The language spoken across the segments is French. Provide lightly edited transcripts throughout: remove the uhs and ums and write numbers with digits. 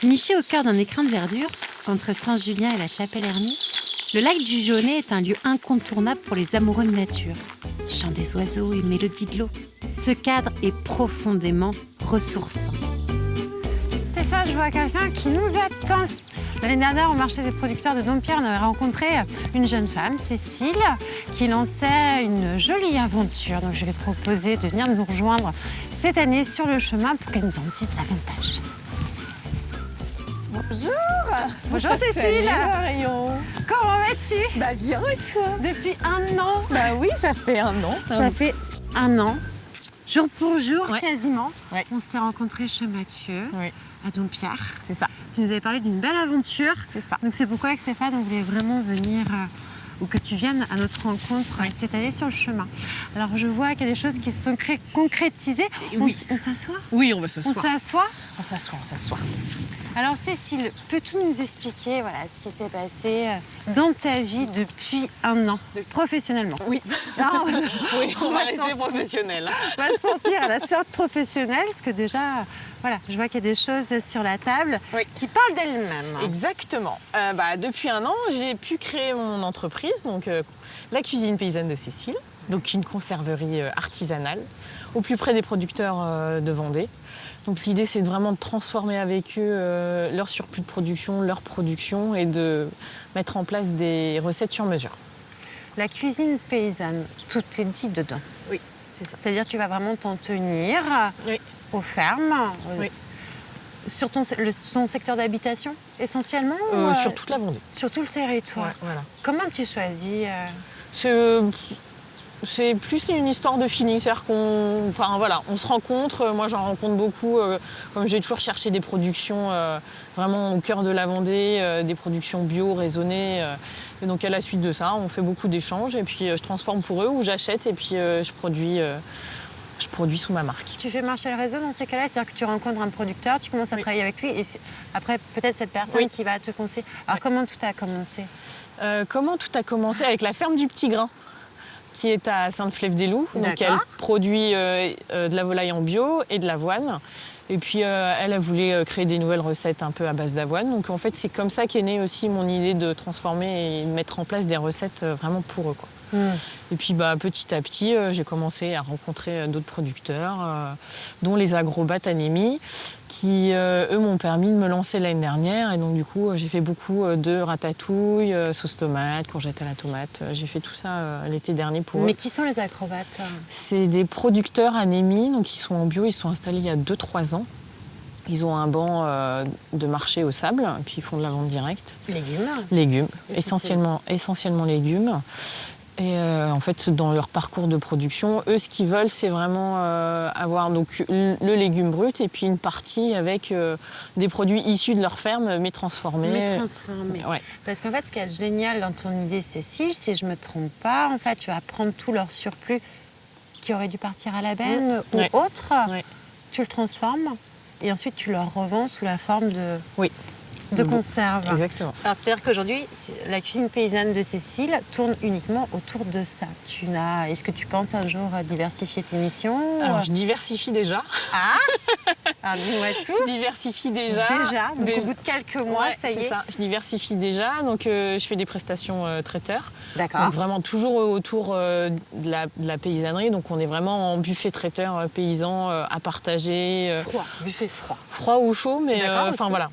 Niché au cœur d'un écrin de verdure, entre Saint-Julien et la Chapelle-Hermie, le lac du Jaunet est un lieu incontournable pour les amoureux de nature. Chant des oiseaux et mélodie de l'eau, ce cadre est profondément ressourçant. Stéphane, je vois quelqu'un qui nous attend. L'année dernière, au marché des producteurs de Dompierre, on avait rencontré une jeune femme, Cécile, qui lançait une jolie aventure. Donc je vais proposer de venir nous rejoindre cette année sur le chemin pour qu'elle nous en dise davantage. Bonjour. Bonjour Cécile. Salut Marion. Comment vas-tu? Bah bien et toi? Depuis un an. Bah oui, ça fait un an. Ça fait un an, jour pour jour, Ouais. quasiment. Ouais. On s'était rencontrés chez Mathieu, Oui, à Dompierre. c'est ça. Tu nous avais parlé d'une belle aventure. C'est ça. Donc c'est pourquoi avec Stéphane, on voulait vraiment venir, ou que tu viennes à notre rencontre Ouais. cette année sur le chemin. Alors je vois qu'il y a des choses qui se sont concrétisées. Oui. On s'assoit? Oui, on va On s'asseoir. s'assoit. On s'assoit, on s'assoit. Alors Cécile, peux-tu nous expliquer ce qui s'est passé dans ta vie depuis un an, professionnellement? Oui. Non, Oui, on va rester sentir- professionnel. on va sentir à la sphère professionnelle, parce que déjà, je vois qu'il y a des choses sur la table Oui. qui parlent d'elles-mêmes. Exactement. Depuis un an, j'ai pu créer mon entreprise, donc la cuisine paysanne de Cécile, donc une conserverie artisanale au plus près des producteurs de Vendée. Donc l'idée, c'est vraiment de transformer avec eux leur surplus de production, leur production et de mettre en place des recettes sur mesure. La cuisine paysanne, tout est dit dedans. Oui, c'est ça. C'est-à-dire que tu vas vraiment t'en tenir Oui. aux fermes, Oui. sur ton secteur d'habitation essentiellement ou, Sur toute la Vendée. sur tout le territoire. Ouais, voilà. Comment tu choisis C'est plus une histoire de feeling, c'est-à-dire on se rencontre. Moi, j'en rencontre beaucoup. Comme j'ai toujours cherché des productions vraiment au cœur de la Vendée, des productions bio, raisonnées. Et donc, à la suite de ça, on fait beaucoup d'échanges. Et puis, je transforme pour eux ou j'achète et puis je produis sous ma marque. Tu fais marcher le réseau dans ces cas-là, c'est-à-dire que tu rencontres un producteur, tu commences à Oui. travailler avec lui et après peut-être cette personne Oui. qui va te conseiller. Alors Oui. comment tout a commencé? Comment tout a commencé? Avec la ferme du Petit Grain, qui est à Sainte-Flève-des-Loups. Donc D'accord. elle produit de la volaille en bio et de l'avoine. Et puis elle a voulu créer des nouvelles recettes un peu à base d'avoine. Donc en fait, c'est comme ça qu'est née aussi mon idée de transformer et mettre en place des recettes vraiment pour eux, quoi. Et puis petit à petit, j'ai commencé à rencontrer d'autres producteurs, dont les Agrobat Anémie, qui eux m'ont permis de me lancer l'année dernière. Et donc du coup, j'ai fait beaucoup de ratatouille, sauce tomate, courgette à la tomate. J'ai fait tout ça l'été dernier pour Mais eux. qui sont les acrobates? C'est des producteurs Anémie, donc ils sont en bio, ils sont installés il y a 2-3 ans. Ils ont un banc de marché au sable, et puis ils font de la vente directe. Légumes, essentiellement légumes. Et en fait, dans leur parcours de production, eux, ce qu'ils veulent, c'est vraiment avoir donc, le légume brut et puis une partie avec des produits issus de leur ferme, mais transformés. Ouais. Parce qu'en fait, ce qui est génial dans ton idée, Cécile, si je ne me trompe pas, en fait, tu vas prendre tout leur surplus qui aurait dû partir à la benne ou Ouais. autre, Ouais. tu le transformes et ensuite tu leur revends sous la forme Oui. de conserve. Exactement. Alors, c'est-à-dire qu'aujourd'hui, la cuisine paysanne de Cécile tourne uniquement autour de ça. Est-ce que tu penses un jour diversifier tes missions? Alors, je diversifie déjà. Ah. Alors, dis-moi tout. Je diversifie déjà. Donc au bout de quelques mois, Ouais, ça y c'est est. ça. Je diversifie déjà. Donc, je fais des prestations traiteurs. D'accord. Donc, vraiment toujours autour de la paysannerie. Donc, on est vraiment en buffet traiteur paysan à partager. Froid, buffet froid. Froid ou chaud, mais D'accord, aussi. voilà.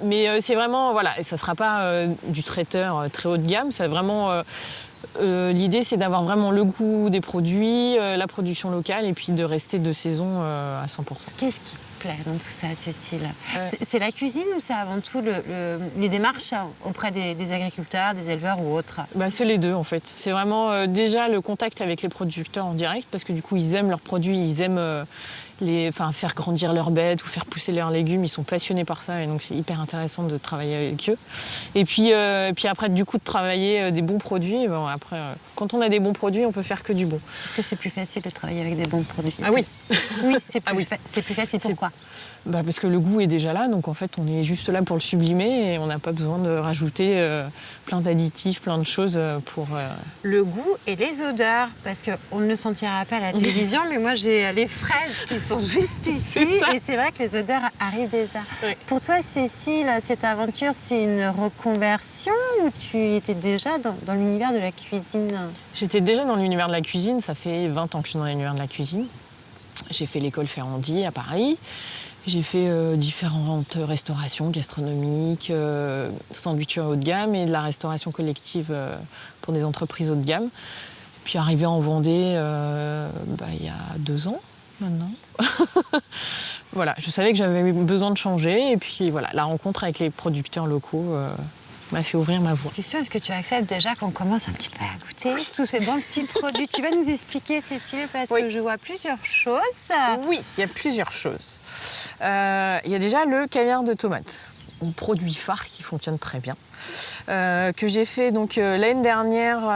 Mais c'est vraiment, voilà, et ça ne sera pas du traiteur très haut de gamme, c'est vraiment, l'idée c'est d'avoir vraiment le goût des produits, la production locale et puis de rester de saison à 100%. Qu'est-ce qui te plaît dans tout ça, Cécile? C'est la cuisine ou c'est avant tout les démarches auprès des agriculteurs, des éleveurs ou autres? C'est les deux en fait. C'est vraiment déjà le contact avec les producteurs en direct parce que du coup ils aiment leurs produits, ils aiment faire grandir leurs bêtes ou faire pousser leurs légumes. Ils sont passionnés par ça et donc c'est hyper intéressant de travailler avec eux. Et puis après, du coup, de travailler des bons produits. Après, quand on a des bons produits, on peut faire que du bon. Est-ce que c'est plus facile de travailler avec des bons produits? Ah oui. Oui, c'est plus facile. Pourquoi? Parce que le goût est déjà là, donc en fait on est juste là pour le sublimer et on n'a pas besoin de rajouter plein d'additifs, plein de choses pour... Le goût et les odeurs, parce qu'on ne le sentira pas à la télévision, mais moi j'ai les fraises qui sont sont juste ici. C'est ça. Et c'est vrai que les odeurs arrivent déjà. Oui. Pour toi, Cécile, cette aventure, c'est une reconversion ou tu étais déjà dans l'univers de la cuisine? J'étais déjà dans l'univers de la cuisine, ça fait 20 ans que je suis dans l'univers de la cuisine. J'ai fait l'école Ferrandi à Paris. J'ai fait différentes restaurations gastronomiques, sandwicheries haut de gamme et de la restauration collective pour des entreprises haut de gamme. Puis arrivé en Vendée il y a 2 ans maintenant. Voilà, je savais que j'avais besoin de changer et puis voilà, la rencontre avec les producteurs locaux m'a fait ouvrir ma voie. Discussion, est-ce que tu acceptes déjà qu'on commence un petit peu à goûter tous ces bons petits produits? Tu vas nous expliquer, Cécile, parce que je vois plusieurs choses. Oui, il y a plusieurs choses. Il y a déjà le caviar de tomate, un produit phare qui fonctionne très bien, que j'ai fait donc l'année dernière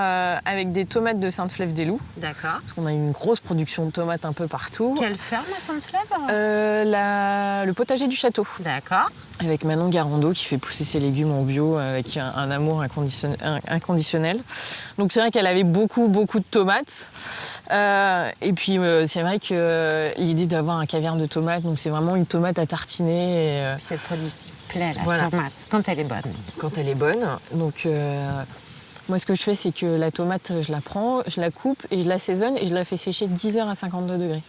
avec des tomates de Sainte-Flève-des-Loups. D'accord. Parce qu'on a une grosse production de tomates un peu partout. Quelle ferme à Sainte-Flève? Le potager du château, D'accord. avec Manon Garando qui fait pousser ses légumes en bio avec un amour inconditionnel. Donc c'est vrai qu'elle avait beaucoup de tomates. Et puis c'est vrai que l'idée d'avoir un caviar de tomates, donc c'est vraiment une tomate à tartiner. C'est le produit qui plaît, la Voilà. tomate, quand elle est bonne. Quand elle est bonne. Donc moi ce que je fais, c'est que la tomate, je la prends, je la coupe et je l'assaisonne et je la fais sécher de 10 heures à 52 degrés.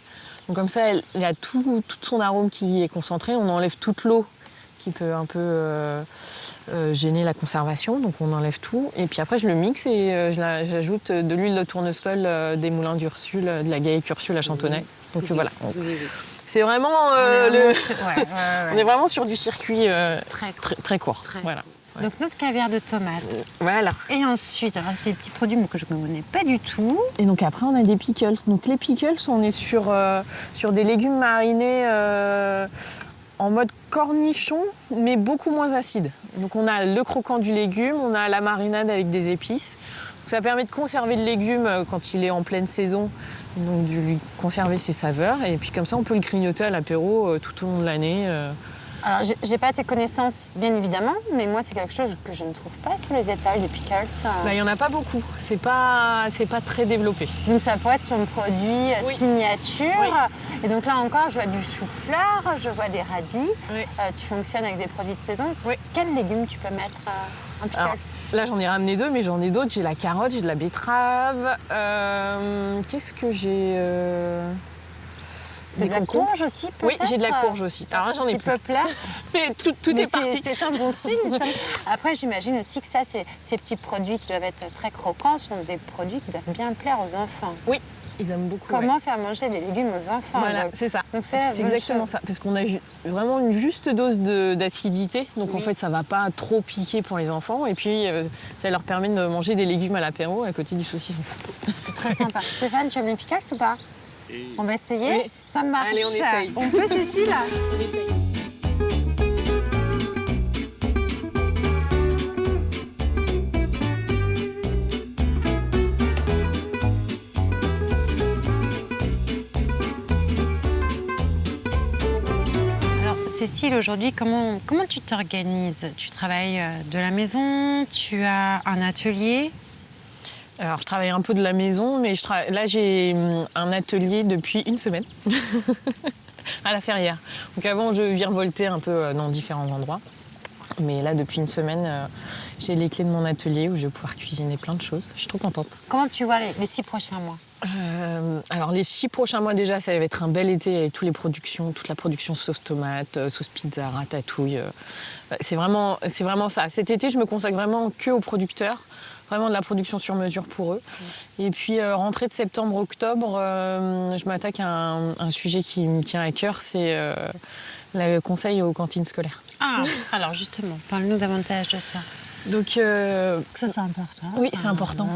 Donc comme ça, elle a tout son arôme qui est concentré. On enlève toute l'eau qui peut un peu gêner la conservation. Donc on enlève tout. Et puis après, je le mixe et j'ajoute de l'huile de tournesol des moulins d'Ursule, de la Gaïque Ursule à Chantonnay. Donc voilà. C'est vraiment on est vraiment sur du circuit très court. Voilà. Ouais. Donc notre caviar de tomate. Voilà. Et ensuite, alors c'est des petits produits moi, que je ne connais pas du tout. Et donc après, on a des pickles. Donc les pickles, on est sur des légumes marinés en mode cornichon, mais beaucoup moins acide. Donc on a le croquant du légume, on a la marinade avec des épices. Donc, ça permet de conserver le légume quand il est en pleine saison, donc de lui conserver ses saveurs. Et puis comme ça, on peut le grignoter à l'apéro tout au long de l'année. Alors j'ai pas tes connaissances, bien évidemment, mais moi c'est quelque chose que je ne trouve pas sur les étals des pickles. Il n'y en a pas beaucoup, c'est pas très développé. Donc ça pourrait être ton produit Oui. signature. Oui. Et donc là encore, je vois du chou-fleur, je vois des radis. Oui. Tu fonctionnes avec des produits de saison. Oui. Quels légumes tu peux mettre en pickles? Alors, là, j'en ai ramené 2, mais j'en ai d'autres. J'ai la carotte, j'ai de la betterave. Qu'est-ce que j'ai De la courge aussi, peut-être? Oui, j'ai de la courge aussi. Alors là, j'en ai Qui plus. peut plaire. Mais tout Mais est parti. C'est un bon signe, ça. Après, j'imagine aussi que ça, ces petits produits qui doivent être très croquants sont des produits qui doivent bien plaire aux enfants. Oui, ils aiment beaucoup. Comment faire manger des légumes aux enfants? Voilà, donc, c'est ça. donc c'est la bonne exactement chose. ça. Parce qu'on a vraiment une juste dose d'acidité. Donc en fait, ça va pas trop piquer pour les enfants. Et puis, ça leur permet de manger des légumes à l'apéro à côté du saucisson. C'est très sympa. Stéphane, tu aimes les pickles ou pas? On va essayer. Oui. Ça marche. Allez, on essaye. On peut, Cécile? On essaye. Alors, Cécile, aujourd'hui, comment tu t'organises? Tu travailles de la maison? Tu as un atelier? Alors, je travaille un peu de la maison, mais là, j'ai un atelier depuis une semaine à la Ferrière. Donc avant, je virevoltais un peu dans différents endroits. Mais là, depuis une semaine, j'ai les clés de mon atelier où je vais pouvoir cuisiner plein de choses. Je suis trop contente. Comment tu vois les 6 prochains mois? Alors, les 6 prochains mois, déjà, ça va être un bel été avec toute la production sauce tomate, sauce pizza, ratatouille. C'est vraiment ça. Cet été, je me consacre vraiment que aux producteurs. Vraiment de la production sur mesure pour eux. Et puis, rentrée de septembre-octobre, je m'attaque à un sujet qui me tient à cœur, c'est le conseil aux cantines scolaires. Ah, alors justement, parle-nous davantage de ça. Donc, Parce que ça, c'est important. Oui, c'est important.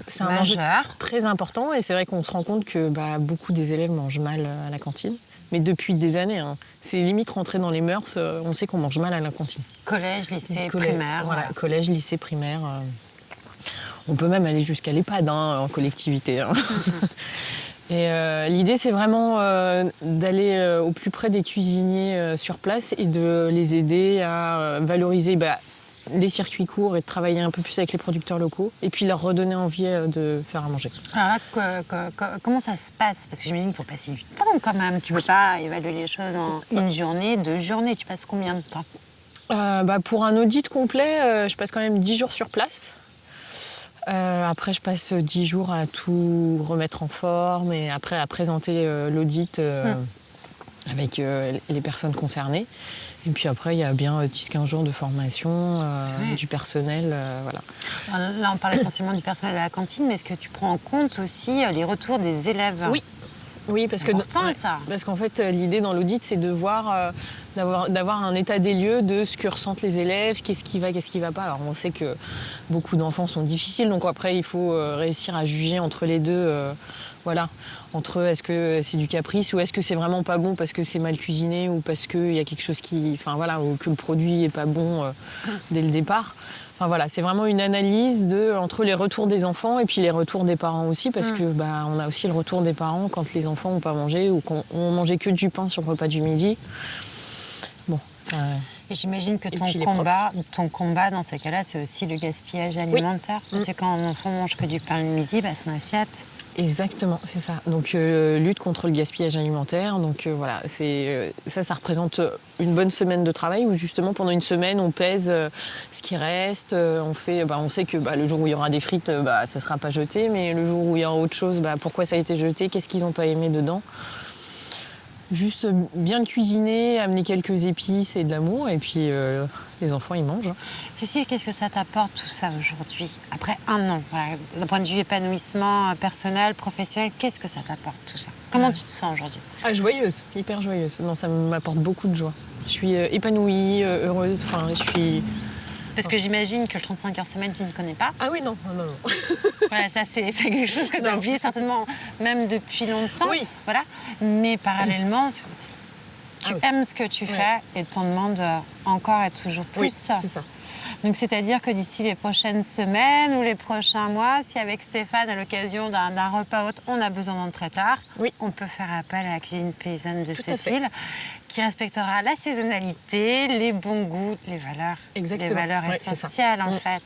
C'est un enjeu majeur. Très important. Et c'est vrai qu'on se rend compte que beaucoup des élèves mangent mal à la cantine. Mais depuis des années, hein. C'est limite rentré dans les mœurs. On sait qu'on mange mal à la cantine. Collège, lycée, primaire. Voilà, collège, lycée, primaire. On peut même aller jusqu'à l'EHPAD en collectivité. Hein. Et l'idée, c'est vraiment d'aller au plus près des cuisiniers sur place et de les aider à valoriser les circuits courts et de travailler un peu plus avec les producteurs locaux. Et puis leur redonner envie de faire à manger. Alors là, comment ça se passe? Parce que j'imagine qu'il faut passer du temps quand même. Tu ne peux pas évaluer les choses en une journée, 2 journées. Tu passes combien de temps? Pour un audit complet, je passe quand même 10 jours sur place. Après, je passe 10 jours à tout remettre en forme et après à présenter l'audit avec les personnes concernées. Et puis après, il y a bien 10-15 jours de formation du personnel. Voilà. Alors là, on parle essentiellement du personnel de la cantine, mais est-ce que tu prends en compte aussi les retours des élèves? Oui, parce c'est important, ça. Parce qu'en fait, l'idée dans l'audit, c'est de voir, d'avoir un état des lieux de ce que ressentent les élèves, qu'est-ce qui va pas. Alors, on sait que beaucoup d'enfants sont difficiles, donc après, il faut réussir à juger entre les deux. Voilà, entre est-ce que c'est du caprice ou est-ce que c'est vraiment pas bon parce que c'est mal cuisiné ou parce qu'il y a quelque chose ou que le produit est pas bon dès le départ. Enfin voilà, c'est vraiment une analyse entre les retours des enfants et puis les retours des parents aussi, parce que on a aussi le retour des parents quand les enfants n'ont pas mangé ou qu'on mangé que du pain sur le repas du midi. Bon, ça. Et j'imagine que ton combat dans ces cas-là, c'est aussi le gaspillage alimentaire, parce que quand un enfant mange que du pain le midi, son assiette. Exactement, c'est ça. Donc lutte contre le gaspillage alimentaire. Donc voilà, ça représente une bonne semaine de travail où justement pendant une semaine on pèse ce qui reste. On sait que le jour où il y aura des frites, ça ne sera pas jeté, mais le jour où il y aura autre chose, pourquoi ça a été jeté, qu'est-ce qu'ils n'ont pas aimé dedans. Juste bien le cuisiner, amener quelques épices et de l'amour, et puis les enfants, ils mangent. Cécile, qu'est-ce que ça t'apporte tout ça aujourd'hui, après 1 an? Voilà, d'un point de vue épanouissement personnel, professionnel, qu'est-ce que ça t'apporte tout ça? Comment tu te sens aujourd'hui? Joyeuse, hyper joyeuse. Non, ça m'apporte beaucoup de joie. Je suis épanouie, heureuse, je suis... Parce que j'imagine que le 35 heures semaine, tu ne connais pas. Ah oui, non. Voilà, ça c'est quelque chose que tu as oublié certainement même depuis longtemps. Oui. Voilà. Mais parallèlement, tu aimes ce que tu fais et t'en demandes encore et toujours plus. Oui, c'est ça. Donc c'est-à-dire que d'ici les prochaines semaines ou les prochains mois, si avec Stéphane, à l'occasion d'un repas haute, on a besoin d'un traiteur, on peut faire appel à la cuisine paysanne de Cécile, qui respectera la saisonnalité, les bons goûts, les valeurs. Exactement. Les valeurs essentielles, en fait.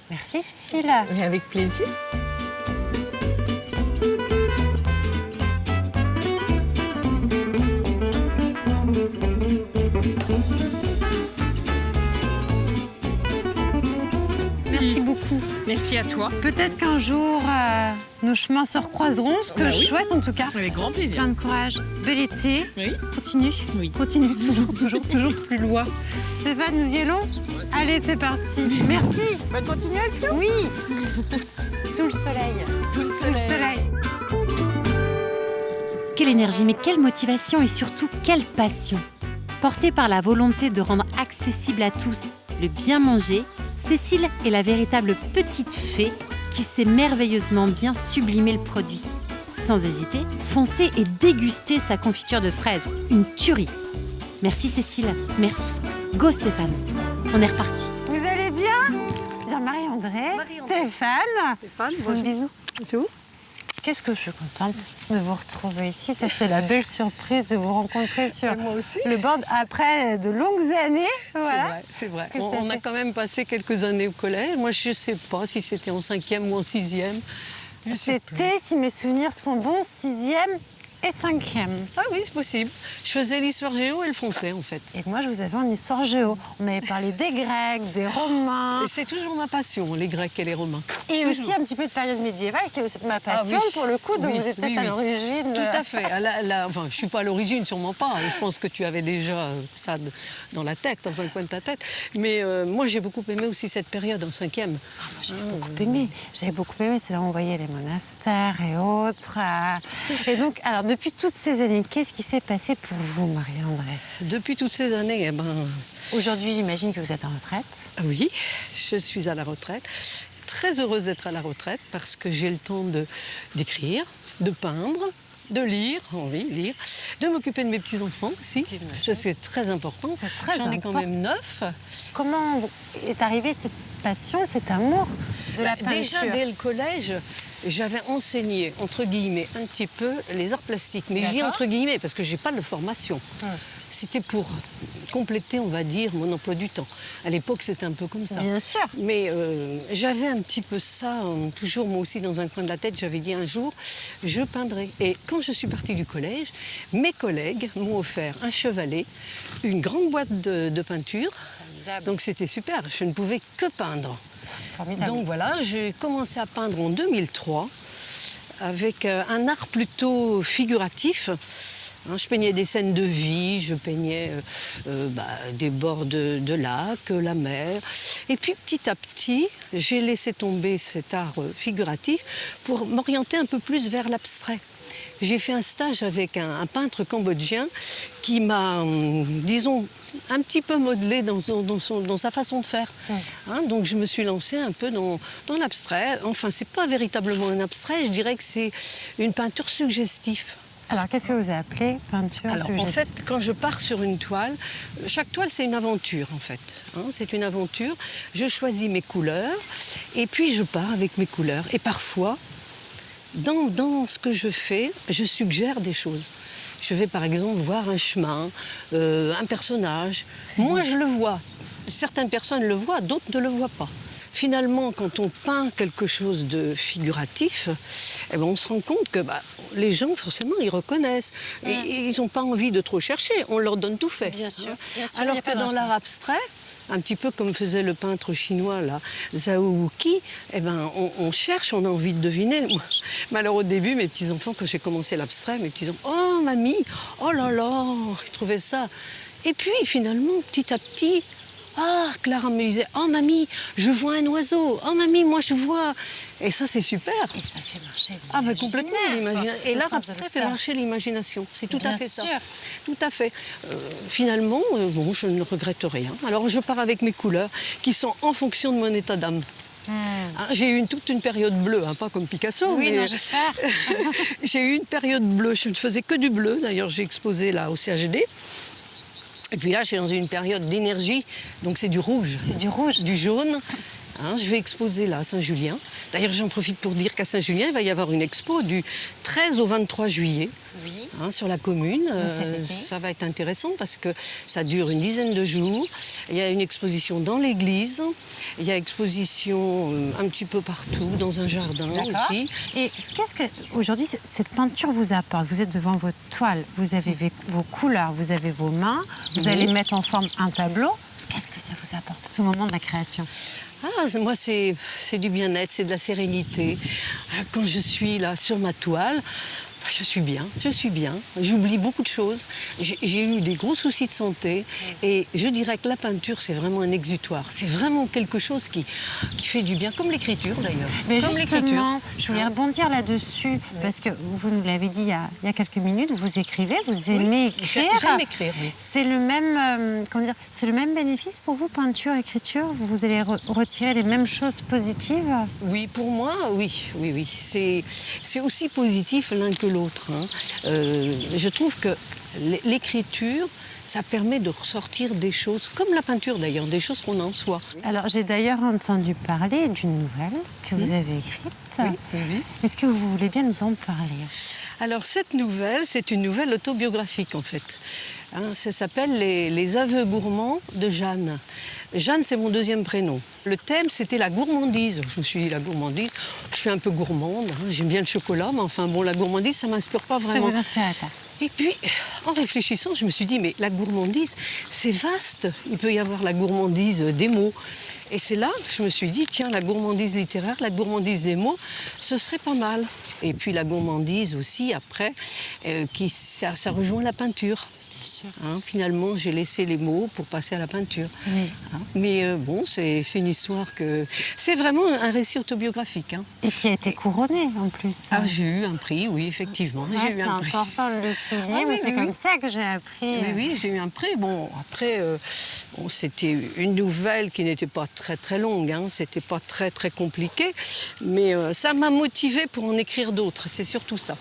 Merci, Cécile. Mais avec plaisir. Merci beaucoup. Merci à toi. Peut-être qu'un jour, nos chemins se recroiseront, ce que je souhaite en tout cas. Avec grand plaisir. Plein de courage. Bel été. Oui. Continue. Oui. Continue, toujours plus loin. Stéphane, nous y allons? Allez, c'est parti. Merci. Bonne continuation. Oui. Sous le soleil. Sous le soleil. Quelle énergie, mais quelle motivation et surtout quelle passion. Portée par la volonté de rendre accessible à tous le bien manger, Cécile est la véritable petite fée qui sait merveilleusement bien sublimer le produit. Sans hésiter, foncez et dégustez sa confiture de fraises. Une tuerie. Merci Cécile, merci. Go Stéphane, on est reparti. Vous allez bien? Jean-Marie-André, Stéphane, bonjour. Bisous. Tout. Qu'est-ce que je suis contente de vous retrouver ici. Ça, c'est la belle surprise de vous rencontrer sur le board après de longues années. Voilà. C'est vrai. On a quand même passé quelques années au collège. Moi, je ne sais pas si c'était en 5e ou en 6e. C'était, si mes souvenirs sont bons, 6e et 5e. Ah oui, c'est possible. Je faisais l'histoire géo et le français, en fait. Et moi, je vous avais en histoire géo. On avait parlé des Grecs, des Romains. Et c'est toujours ma passion, les Grecs et les Romains. Et aussi un petit peu de période médiévale, qui est aussi ma passion, pour le coup. Donc vous êtes peut-être à l'origine. Tout à fait. Enfin, je ne suis pas à l'origine, sûrement pas. Je pense que tu avais déjà ça dans la tête, dans un coin de ta tête. Mais moi, j'ai beaucoup aimé aussi cette période en 5e. J'avais beaucoup aimé. C'est là où on voyait les monastères et autres. Et donc, alors, depuis toutes ces années, qu'est-ce qui s'est passé pour vous, Marie-André? Depuis toutes ces années, Aujourd'hui, j'imagine que vous êtes en retraite. Oui, je suis à la retraite. Très heureuse d'être à la retraite parce que j'ai le temps d'écrire, de peindre, de lire, lire, de m'occuper de mes petits-enfants aussi. Ça, c'est très important. J'en ai quand même 9. Comment est arrivée cette passion, cet amour de la peinture? Déjà, dès le collège, j'avais enseigné, entre guillemets, un petit peu les arts plastiques. Mais je dis D'accord. entre guillemets parce que je n'ai pas de formation. C'était pour compléter, on va dire, mon emploi du temps. À l'époque, c'était un peu comme ça. Bien sûr. Mais j'avais un petit peu ça, toujours moi aussi dans un coin de la tête, j'avais dit un jour, je peindrai. Et quand je suis partie du collège, mes collègues m'ont offert un chevalet, une grande boîte de peinture. Donc c'était super, je ne pouvais que peindre. Formidable. Donc voilà, j'ai commencé à peindre en 2003 avec un art plutôt figuratif. Je peignais des scènes de vie, je peignais des bords de lac, la mer. Et puis petit à petit, j'ai laissé tomber cet art figuratif pour m'orienter un peu plus vers l'abstrait. J'ai fait un stage avec un peintre cambodgien qui m'a, disons, un petit peu modelé dans sa façon de faire. Donc je me suis lancée un peu dans l'abstrait. Enfin, c'est pas véritablement un abstrait, je dirais que c'est une peinture suggestive. Alors, qu'est-ce que vous avez appelé peinture Alors, en fait, quand je pars sur une toile, chaque toile, c'est une aventure, en fait. C'est une aventure. Je choisis mes couleurs et puis je pars avec mes couleurs. Et parfois, dans ce que je fais, je suggère des choses. Je vais, par exemple, voir un chemin, un personnage. Moi, je le vois. Certaines personnes le voient, d'autres ne le voient pas. Finalement, quand on peint quelque chose de figuratif, on se rend compte que les gens, forcément, ils reconnaissent. Et ils n'ont pas envie de trop chercher. On leur donne tout fait. Bien sûr. Bien sûr, Alors que dans l'art abstrait, un petit peu comme faisait le peintre chinois, là, Zhao Wuqi, on cherche, on a envie de deviner. Mais alors au début, mes petits-enfants, quand j'ai commencé l'abstrait, mes petits-enfants, « Oh, mamie, oh là là !» Ils trouvaient ça. Et puis, finalement, petit à petit, ah, Clara me disait, oh mamie, je vois un oiseau. Oh mamie, moi je vois. Et ça, c'est super. Et ça fait marcher l'imaginaire. Ah, complètement l'imagination. Et Le l'art sens de abstrait ça. fait marcher l'imagination. C'est tout à fait ça. Bien sûr. Tout à fait. Finalement, je ne regrette rien. Alors, je pars avec mes couleurs qui sont en fonction de mon état d'âme. J'ai eu toute une période bleue, pas comme Picasso. Oui, mais non, j'espère. j'ai eu une période bleue. Je ne faisais que du bleu. D'ailleurs, j'ai exposé là au CHD. Et puis là, je suis dans une période d'énergie, donc c'est du rouge. C'est du rouge. Du jaune. Je vais exposer là à Saint-Julien. D'ailleurs, j'en profite pour dire qu'à Saint-Julien, il va y avoir une expo du 13 au 23 juillet. Oui. Sur la commune. cet été. Ça va être intéressant parce que ça dure une dizaine de jours. Il y a une exposition dans l'église. Il y a exposition un petit peu partout, dans un jardin aussi. Et qu'est-ce que, aujourd'hui, cette peinture vous apporte? Vous êtes devant votre toile, vous avez vos couleurs, vous avez vos mains, vous allez mettre en forme un tableau. Qu'est-ce que ça vous apporte, ce moment de la création? Moi, c'est du bien-être, c'est de la sérénité. Quand je suis là sur ma toile, je suis bien. J'oublie beaucoup de choses. J'ai eu des gros soucis de santé et je dirais que la peinture, c'est vraiment un exutoire. C'est vraiment quelque chose qui fait du bien, comme l'écriture d'ailleurs. Mais comme justement, je voulais rebondir là-dessus, parce que vous nous l'avez dit il y a quelques minutes, vous écrivez, vous aimez écrire. J'aime écrire, oui. C'est le même, c'est le même bénéfice pour vous, peinture, écriture? Vous allez retirer les mêmes choses positives? Oui, pour moi, oui. C'est aussi positif l'un que l'autre. Je trouve que l'écriture, ça permet de ressortir des choses, comme la peinture d'ailleurs, des choses qu'on a en soi. Alors, j'ai d'ailleurs entendu parler d'une nouvelle que vous avez écrite. Oui. Est-ce que vous voulez bien nous en parler? Alors, cette nouvelle, c'est une nouvelle autobiographique en fait. Ça s'appelle Les aveux gourmands de Jeanne. Jeanne, c'est mon deuxième prénom. Le thème, c'était la gourmandise. Je me suis dit, la gourmandise, je suis un peu gourmande, j'aime bien le chocolat, mais enfin bon, la gourmandise, ça ne m'inspire pas vraiment. Ça vous inspire pas? Et puis, en réfléchissant, je me suis dit, mais la gourmandise, c'est vaste. Il peut y avoir la gourmandise des mots. Et c'est là que je me suis dit, tiens, la gourmandise littéraire, la gourmandise des mots, ce serait pas mal. Et puis la gourmandise aussi, après, ça rejoint la peinture. Finalement, j'ai laissé les mots pour passer à la peinture. Oui. Mais bon, c'est une histoire que... C'est vraiment un récit autobiographique. Et qui a été couronné, en plus. J'ai eu un prix, oui, effectivement. C'est important de le souligner, mais c'est comme ça que j'ai appris. Oui, j'ai eu un prix. Bon, après, c'était une nouvelle qui n'était pas très, très longue. C'était pas très, très compliqué. Mais ça m'a motivée pour en écrire d'autres. C'est surtout ça.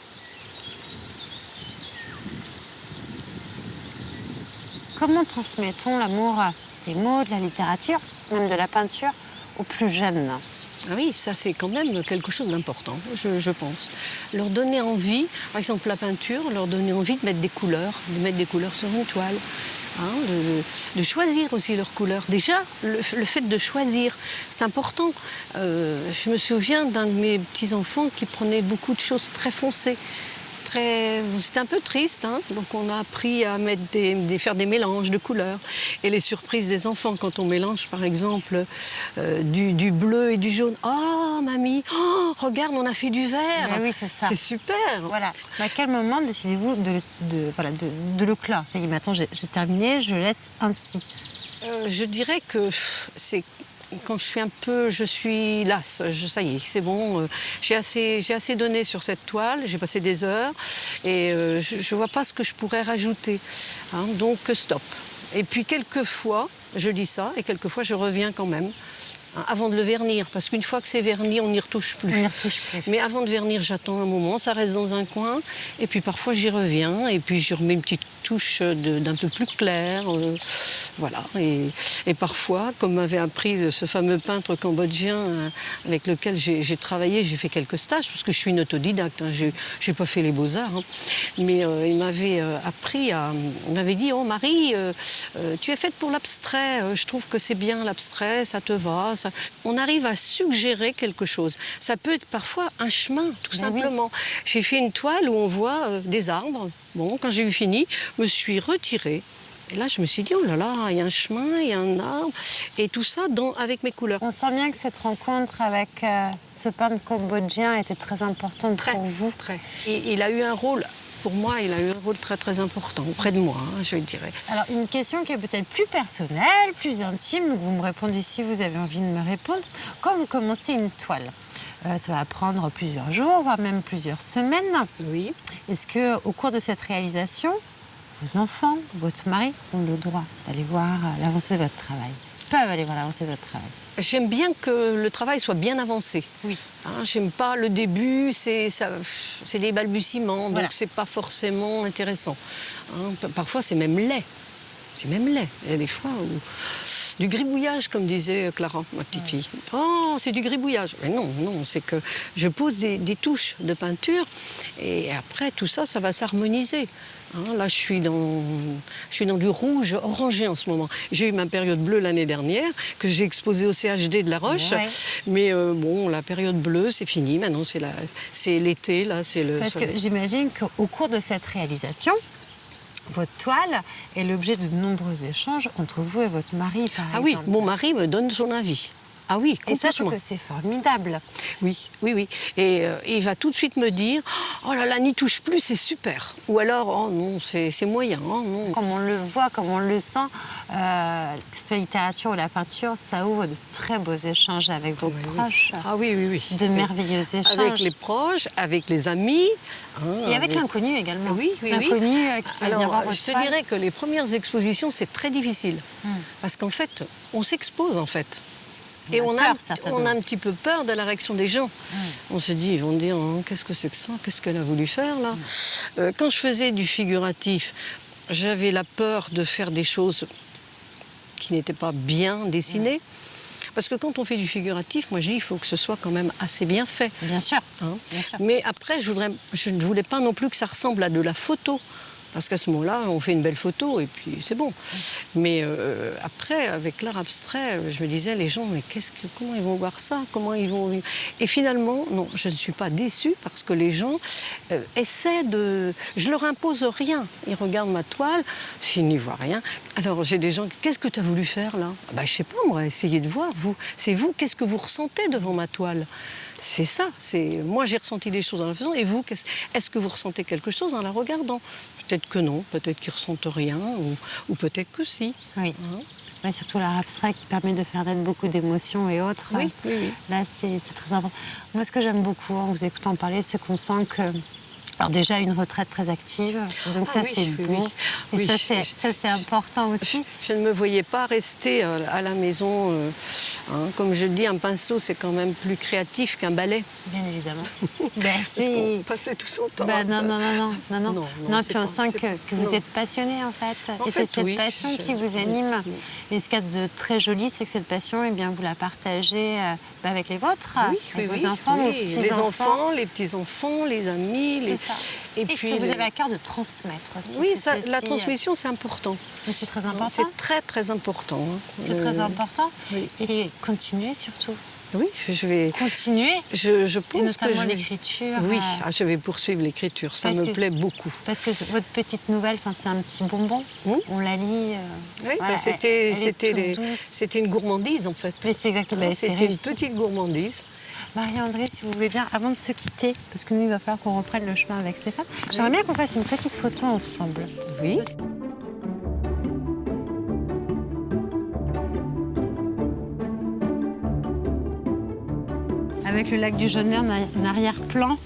Comment transmettons l'amour des mots, de la littérature, même de la peinture, aux plus jeunes? Ah oui, ça c'est quand même quelque chose d'important, je pense. Leur donner envie, par exemple la peinture, leur donner envie de mettre des couleurs sur une toile, hein, de choisir aussi leurs couleurs. Déjà, le fait de choisir, c'est important. Je me souviens d'un de mes petits-enfants qui prenait beaucoup de choses très foncées. C'était un peu triste, hein. Donc on a appris à faire des mélanges de couleurs. Et les surprises des enfants, quand on mélange par exemple du bleu et du jaune. Oh mamie, oh, regarde, on a fait du vert. Ben oui, c'est ça. C'est super. Voilà. Mais à quel moment décidez-vous de le clore? C'est maintenant j'ai terminé, je le laisse ainsi. Je dirais que c'est quand je suis lasse, ça y est, c'est bon, j'ai assez donné sur cette toile, j'ai passé des heures et je ne vois pas ce que je pourrais rajouter. Hein, donc stop. Et puis quelquefois, je dis ça, et quelquefois je reviens quand même, hein, avant de le vernir, parce qu'une fois que c'est verni, on n'y retouche plus. Mais avant de vernir, j'attends un moment, ça reste dans un coin, et puis parfois j'y reviens, et puis je remets une petite touche d'un peu plus clair. Voilà. Et parfois, comme m'avait appris ce fameux peintre cambodgien avec lequel j'ai travaillé, j'ai fait quelques stages, parce que je suis une autodidacte, hein, je n'ai pas fait les beaux-arts, hein, mais il m'avait il m'avait dit « Oh Marie, tu es faite pour l'abstrait, je trouve que c'est bien l'abstrait, ça te va. » On arrive à suggérer quelque chose. Ça peut être parfois un chemin, tout simplement. Oui. J'ai fait une toile où on voit des arbres. Bon, quand j'ai eu fini, je me suis retirée. Et là, je me suis dit, oh là là, il y a un chemin, il y a un arbre. Et tout ça avec mes couleurs. On sent bien que cette rencontre avec ce peintre cambodgien était très importante pour vous. Très. Et il a eu un rôle, pour moi, il a eu un rôle très très important auprès de moi, hein, je dirais. Alors, une question qui est peut-être plus personnelle, plus intime. Vous me répondez si vous avez envie de me répondre. Quand vous commencez une toile, ça va prendre plusieurs jours, voire même plusieurs semaines. Oui. Est-ce qu'au cours de cette réalisation, vos enfants, votre mari ont le droit d'aller voir l'avancée de votre travail, peuvent aller voir l'avancée de votre travail? J'aime bien que le travail soit bien avancé. Oui. Hein, j'aime pas le début, c'est des balbutiements, voilà. Donc c'est pas forcément intéressant. Hein, parfois c'est même laid. C'est même laid. Il y a des fois où... Du gribouillage, comme disait Clara, ma petite fille. Oh, c'est du gribouillage. Mais non, c'est que je pose des touches de peinture et après, tout ça, ça va s'harmoniser. Hein, là, je suis dans du rouge orangé en ce moment. J'ai eu ma période bleue l'année dernière, que j'ai exposée au CHD de La Roche. Ouais. Mais bon, la période bleue, c'est fini. Maintenant, c'est l'été, là, c'est le Parce soleil. Que j'imagine qu'au cours de cette réalisation, votre toile est l'objet de nombreux échanges entre vous et votre mari, par exemple. Ah oui, mon mari me donne son avis. Ah oui, complètement. Et ça, je trouve que c'est formidable. Oui. Et il va tout de suite me dire « Oh là là, n'y touche plus, c'est super !» Ou alors « Oh non, c'est moyen, oh non !» Comme on le voit, comme on le sent, que ce soit la littérature ou la peinture, ça ouvre de très beaux échanges avec vos proches. Oui. Ah oui. De merveilleux échanges. Avec les proches, avec les amis. Hein, et avec l'inconnu également. Oui. L'inconnu qui vient voir votre je te toile. dirais que les premières expositions, c'est très difficile. Parce qu'en fait, on s'expose, en fait. Et on a un petit peu peur de la réaction des gens. On se dit, ils vont dire, oh, qu'est-ce que c'est que ça? Qu'est-ce qu'elle a voulu faire, là? Quand je faisais du figuratif, j'avais la peur de faire des choses qui n'étaient pas bien dessinées. Parce que quand on fait du figuratif, moi je dis, il faut que ce soit quand même assez bien fait. Bien sûr. Hein? Bien sûr. Mais après, je ne voulais pas non plus que ça ressemble à de la photo. Parce qu'à ce moment-là, on fait une belle photo et puis c'est bon. Mais après, avec l'art abstrait, je me disais, les gens, mais comment ils vont voir ça? Comment ils vont... Et finalement, non, je ne suis pas déçue parce que les gens essaient de... Je leur impose rien. Ils regardent ma toile, s'ils n'y voient rien. Alors j'ai des gens, qu'est-ce que tu as voulu faire là? Je sais pas, moi, essayez de voir, vous. C'est vous, qu'est-ce que vous ressentez devant ma toile? C'est ça, moi j'ai ressenti des choses en la faisant, et vous, est-ce que vous ressentez quelque chose en la regardant? Peut-être que non, peut-être qu'ils ne ressentent rien, ou peut-être que si. Oui. Mais surtout l'art abstrait qui permet de faire naître beaucoup d'émotions et autres. Oui. Là, c'est très important. Moi, ce que j'aime beaucoup en vous écoutant parler, c'est qu'on sent que Alors déjà, une retraite très active, donc Ah ça oui, c'est oui, beau. oui. Et Oui, ça c'est important aussi. Je ne me voyais pas rester à la maison. Comme je le dis, un pinceau, c'est quand même plus créatif qu'un balai. Bien évidemment. Parce qu'on passait tout son temps. Non, puis on sent que vous êtes passionné en fait. En Et fait, c'est cette oui, passion qui vous anime. Et ce qu'il y a de très joli, c'est que cette passion, eh bien, vous la partagez avec les vôtres, avec vos enfants, vos les petits-enfants. enfants, les petits-enfants, les amis. C'est ça. Et puis vous avez à cœur de transmettre aussi. Oui, tout ceci. la transmission, c'est important. Mais c'est très important. C'est très, très important. C'est très important. oui. Et continuez surtout. Oui, je vais... Continuez. Je Et pense que notamment je... l'écriture. Oui, je vais poursuivre l'écriture. Ça Parce me que- plaît beaucoup. Parce que votre petite nouvelle, c'est un petit bonbon. On la lit. Oui, voilà, c'était elle est toute douce. c'était une gourmandise, en fait. Mais c'est exactement. c'est C'était une réussi. petite gourmandise. Marie-André, si vous voulez bien, avant de se quitter, parce que nous, il va falloir qu'on reprenne le chemin avec Stéphane, j'aimerais bien qu'on fasse une petite photo ensemble. Oui. Avec le lac du Jaunet en arrière-plan.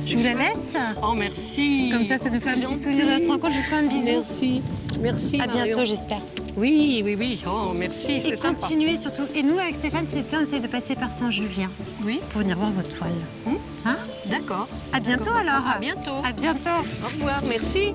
Je vous la laisse. Oh, merci. Comme ça nous fait un petit souvenir de notre rencontre. Je vous fais un bisou. Merci. Merci, À Marion. bientôt, j'espère. Oui, oui, oui. Oh, merci, Et c'est sympa. continuez surtout. Et nous, avec Stéphane, c'était on essaye de passer par Saint-Julien. Oui. Pour venir voir votre toile. Hein? D'accord. À bientôt alors. À bientôt. À bientôt. Au revoir, merci.